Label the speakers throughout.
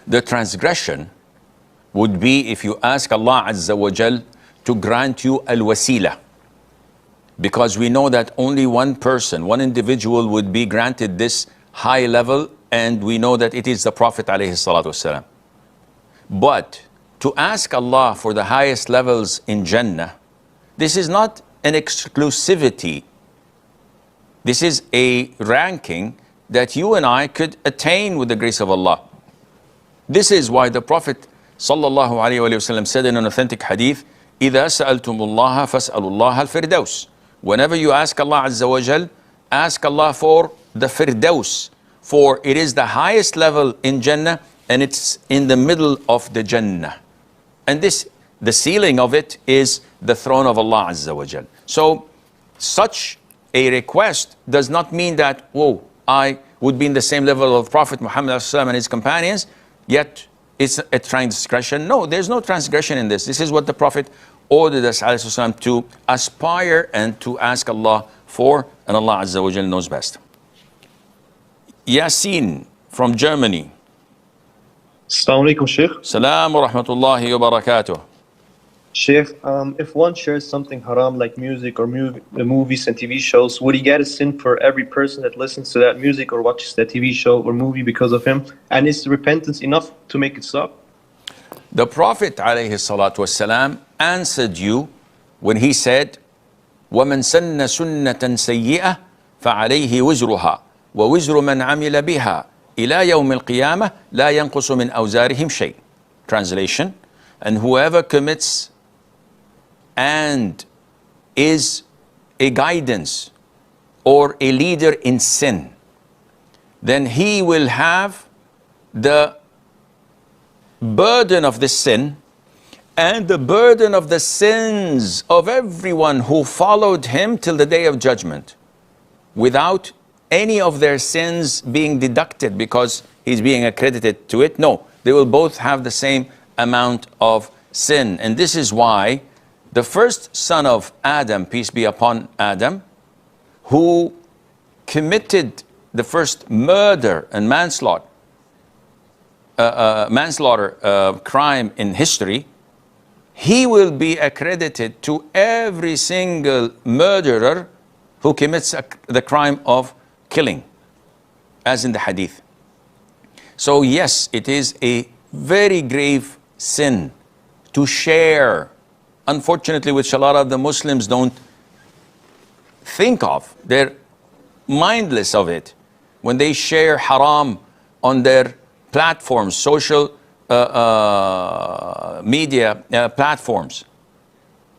Speaker 1: The transgression would be if you ask Allah Azza wa Jal to grant you al-wasila. Because we know that only one person, one individual would be granted this high level, and we know that it is the Prophet alayhi salatu wasalam. But to ask Allah for the highest levels in Jannah, this is not an exclusivity. This is a ranking that you and I could attain with the grace of Allah. This is why the Prophet sallallahu alayhi wa sallam said in an authentic hadith, إِذَا سَأَلْتُمُ اللَّهَ فَاسْأَلُوا اللَّهَ الْفِرْدَوْسِ. Whenever you ask Allah Azza wa Jal, ask Allah for the Firdaus, for it is the highest level in Jannah and it's in the middle of the Jannah. And this, the ceiling of it is the throne of Allah Azza wa Jal. So such a request does not mean that, whoa, I would be in the same level of Prophet Muhammad and his companions, yet it's a transgression. No, there's no transgression in this. This is what the Prophet ordered us to aspire and to ask Allah for, and Allah Azza wa Jal knows best. Yasin from Germany.
Speaker 2: Assalamu alaikum, Sheikh.
Speaker 1: Salam wa rahmatullahi wa barakatuh.
Speaker 2: Sheikh, if one shares something haram like music or movies and TV shows, would he get a sin for every person that listens to that music or watches that TV show or movie because of him? And is repentance enough to make it stop?
Speaker 1: The Prophet alayhi salatu wasalam answered you when he said, وَمَنْ سَنَّ سُنَّةً سَيِّئَةً فَعَلَيْهِ وِزْرُهَا وَوِزْرُ مَنْ عَمِلَ بِهَا إِلَى يَوْمِ الْقِيَامَةِ لَا يَنْقُصُ مِنْ أَوْزَارِهِمْ شَيْءٍ. Translation: and whoever commits and is a guidance or a leader in sin, then he will have the burden of the sin and the burden of the sins of everyone who followed him till the day of judgment, without any of their sins being deducted because he's being accredited to it. No, they will both have the same amount of sin. And this is why the first son of Adam, peace be upon Adam, who committed the first murder and manslaughter crime in history, he will be accredited to every single murderer who commits the crime of killing, as in the Hadith. So yes, it is a very grave sin to share, unfortunately, which a lot of the Muslims don't think of. They're mindless of it when they share haram on their platforms, social media platforms,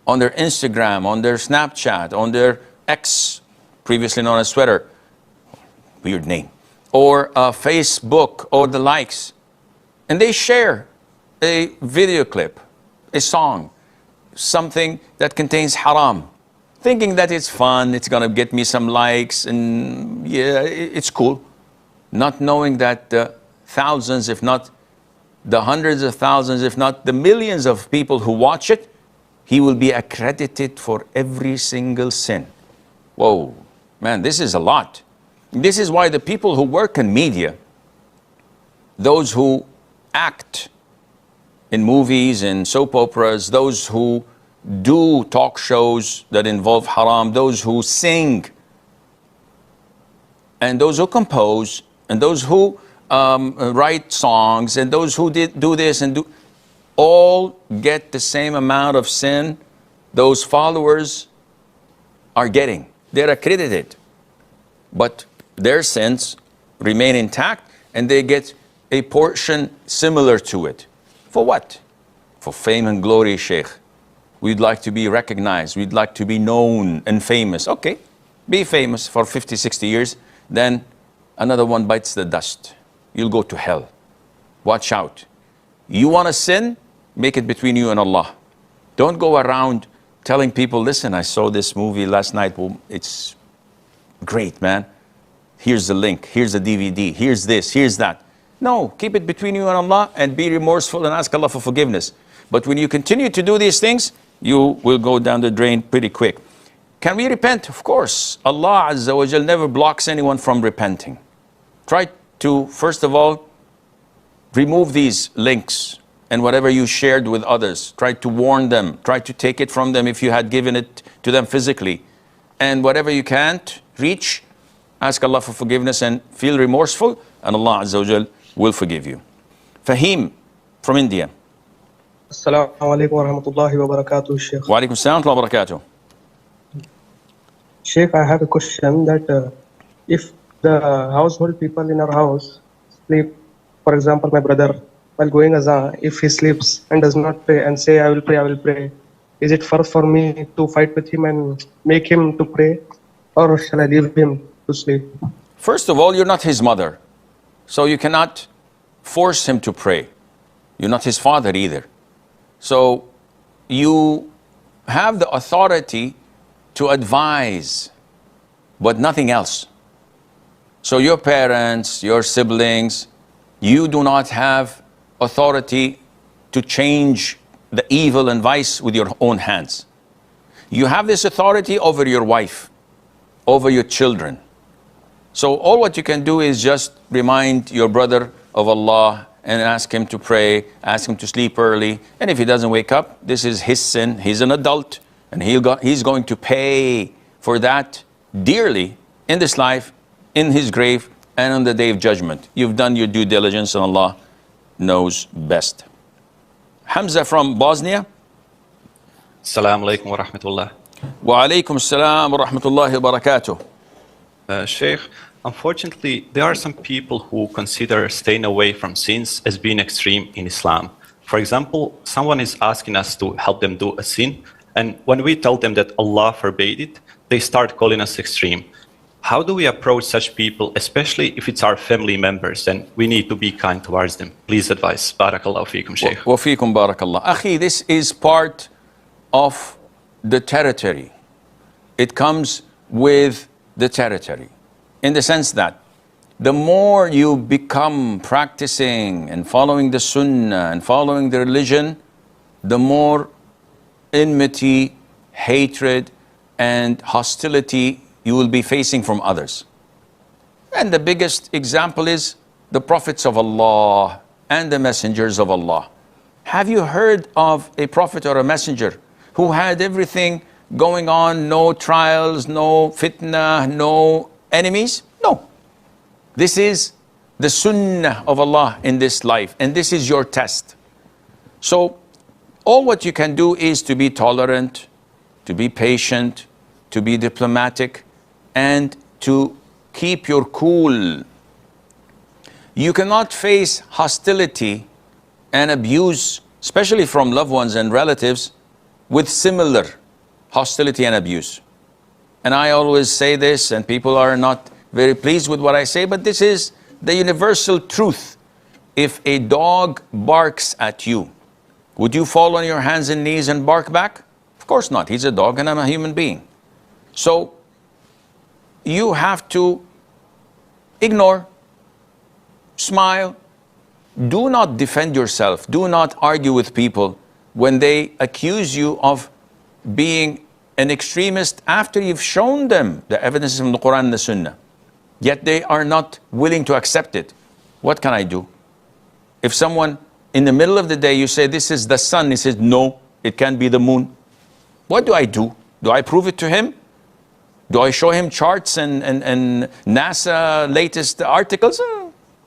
Speaker 1: on their Instagram, on their Snapchat, on their X, previously known as Twitter, weird name, or Facebook, or the likes. And they share a video clip, a song, something that contains haram, thinking that it's fun, it's gonna get me some likes, and yeah, it's cool. Not knowing that the thousands, if not the hundreds of thousands, if not the millions of people who watch it, he will be accredited for every single sin. Whoa, man, this is a lot. This is why the people who work in media, those who act in movies and soap operas, those who do talk shows that involve haram, those who sing, and those who compose, and those who write songs, and those who do this and do, all get the same amount of sin those followers are getting. They're accredited, but their sins remain intact and they get a portion similar to it. For what? For fame and glory, Sheikh. We'd like to be recognized. We'd like to be known and famous. Okay, be famous for 50, 60 years. Then another one bites the dust. You'll go to hell. Watch out. You want to sin? Make it between you and Allah. Don't go around telling people, listen, I saw this movie last night. Well, it's great, man. Here's the link. Here's the DVD. Here's this. Here's that. No, keep it between you and Allah and be remorseful and ask Allah for forgiveness. But when you continue to do these things, you will go down the drain pretty quick. Can we repent? Of course. Allah Azza wa Jal never blocks anyone from repenting. Try to, first of all, remove these links and whatever you shared with others. Try to warn them. Try to take it from them if you had given it to them physically. And whatever you can't reach, ask Allah for forgiveness and feel remorseful, and Allah Azza wa Jal will forgive you. Fahim from India.
Speaker 3: Assalamu alaikum wa rahmatullahi wa barakatuh, Sheikh.
Speaker 1: Wa alaikum assalam wa barakatuh.
Speaker 3: Sheikh, I have a question that if the household people in our house sleep, for example, my brother, while going azan, if he sleeps and does not pray and say, I will pray, is it fair for me to fight with him and make him to pray, or shall I leave him to sleep?
Speaker 1: First of all, you're not his mother, so you cannot force him to pray. You're not his father either. So you have the authority to advise, but nothing else. So your parents, your siblings, you do not have authority to change the evil and vice with your own hands. You have this authority over your wife, over your children. So all what you can do is just remind your brother of Allah and ask him to pray, ask him to sleep early. And if he doesn't wake up, this is his sin. He's an adult and he's going to pay for that dearly in this life, in his grave, and on the day of judgment. You've done your due diligence and Allah knows best. Hamza from Bosnia.
Speaker 4: Assalamu alaikum wa rahmatullah.
Speaker 1: Wa alaikum assalam wa rahmatullahi wa barakatuh.
Speaker 4: Sheikh, unfortunately, there are some people who consider staying away from sins as being extreme in Islam. For example, someone is asking us to help them do a sin, and when we tell them that Allah forbade it, they start calling us extreme. How do we approach such people, especially if it's our family members and we need to be kind towards them? Please advise. Barakallahu feekum, Shaykh.
Speaker 1: Wa feekum barakallah. Akhi, this is part of the territory. It comes with the territory, in the sense that the more you become practicing and following the sunnah and following the religion, the more enmity, hatred, and hostility you will be facing from others. And the biggest example is the prophets of Allah and the messengers of Allah. Have you heard of a prophet or a messenger who had everything going on, no trials, no fitna, no enemies? No. This is the sunnah of Allah in this life, and this is your test. So all what you can do is to be tolerant, to be patient, to be diplomatic, and to keep your cool. You cannot face hostility and abuse, especially from loved ones and relatives, with similar hostility and abuse. And I always say this, and people are not very pleased with what I say, but this is the universal truth. If a dog barks at you, would you fall on your hands and knees and bark back? Of course not. He's a dog and I'm a human being. So you have to ignore, smile. Do not defend yourself. Do not argue with people when they accuse you of being an extremist after you've shown them the evidence from the Qur'an and the Sunnah. Yet they are not willing to accept it. What can I do? If someone in the middle of the day you say this is the sun, he says no, it can't be the moon. What do? Do I prove it to him? Do I show him charts and NASA latest articles?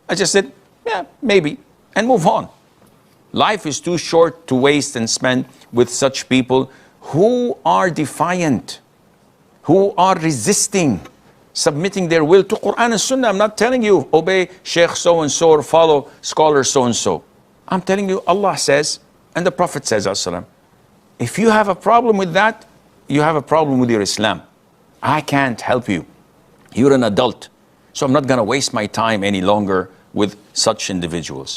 Speaker 1: I just said, yeah, maybe, and move on. Life is too short to waste and spend with such people who are defiant, who are resisting, submitting their will to Qur'an and Sunnah. I'm not telling you, obey Sheikh so-and-so or follow scholar so-and-so. I'm telling you, Allah says, and the Prophet says, as-salam, if you have a problem with that, you have a problem with your Islam. I can't help you. You're an adult. So I'm not going to waste my time any longer with such individuals.